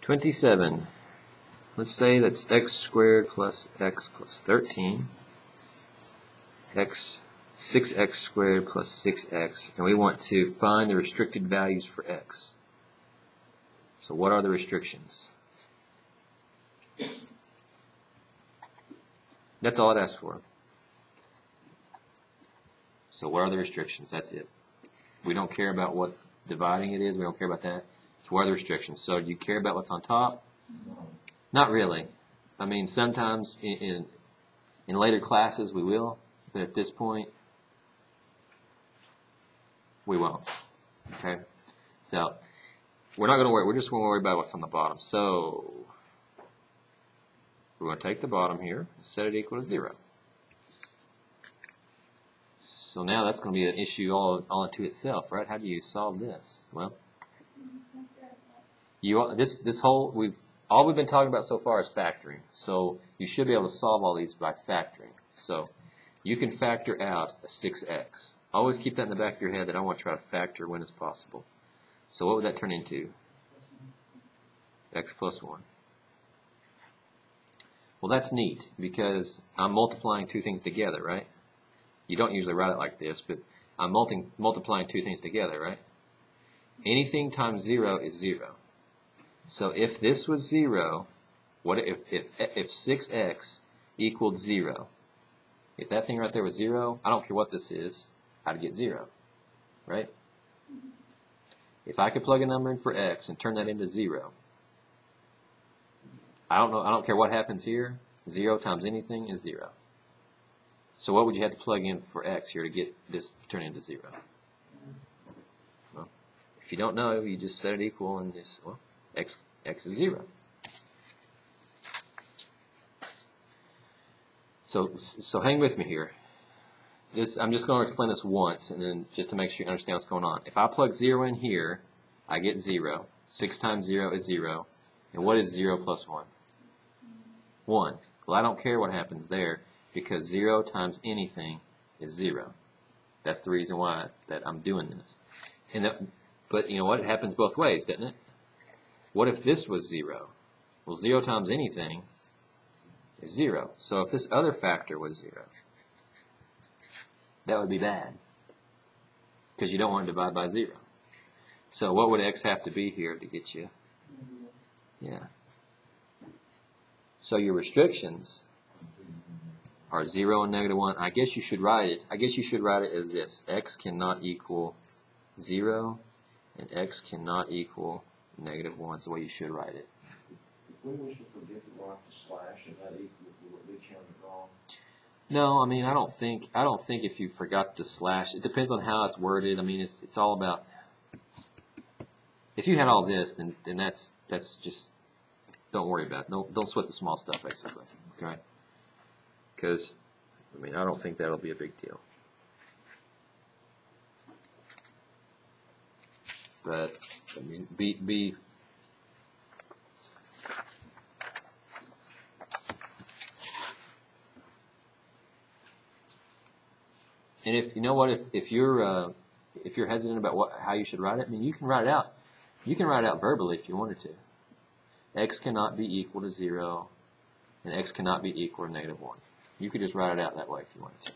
27. Let's say that's x squared plus x plus 13, 6x squared plus 6x, and we want to find the restricted values for x. So what are the restrictions? That's all it asks for. So what are the restrictions? That's it. We don't care about what dividing it is. We don't care about that. So what are the restrictions? So do you care about what's on top? Not really. I mean, sometimes in later classes we will, but at this point we won't. Okay? So we're not going to worry. We're just going to worry about what's on the bottom. So we're going to take the bottom here and set it equal to 0. So now that's going to be an issue all unto itself, right? How do you solve this? Well, all we've been talking about so far is factoring. So you should be able to solve all these by factoring. So you can factor out a 6x. Always keep that in the back of your head that I want to try to factor when it's possible. So what would that turn into? X plus 1. Well, that's neat because I'm multiplying two things together, right? You don't usually write it like this, but I'm multiplying two things together, right? Anything times 0 is 0. So if this was 0, what if 6x equaled 0? If that thing right there was 0, I don't care what this is, I'd get 0, right? If I could plug a number in for x and turn that into 0, I don't care what happens here, 0 times anything is 0. So what would you have to plug in for x here to get this to turn into 0? Well, if you don't know, you just set it equal and just, well, x is 0. So hang with me here. I'm just going to explain this once, and then just to make sure you understand what's going on. If I plug 0 in here, I get 0. 6 times 0 is 0. And what is 0 plus 1? 1. Well, I don't care what happens there, because 0 times anything is 0. That's the reason why that I'm doing this. But you know what? It happens both ways, doesn't it? What if this was 0? Well, 0 times anything is 0. So if this other factor was 0, that would be bad, because you don't want to divide by 0. So what would x have to be here to get you? Yeah. So your restrictions are 0 and negative 1. I guess you should write it as this: x cannot equal 0, and x cannot equal negative 1. That's the way you should write it. If we wish to forget to mark the slash and that equals, will it be counted wrong? No, I mean I don't think if you forgot the slash, it depends on how it's worded. I mean it's all about. If you had all this, then that's just, don't worry about it. Don't sweat the small stuff, basically. Okay? Because I mean I don't think that'll be a big deal. But I mean be and if you know what, if you're hesitant about how you should write it, I mean you can write it out. You can write it out verbally if you wanted to. X cannot be equal to 0, and x cannot be equal to negative 1. You could just write it out that way if you wanted to.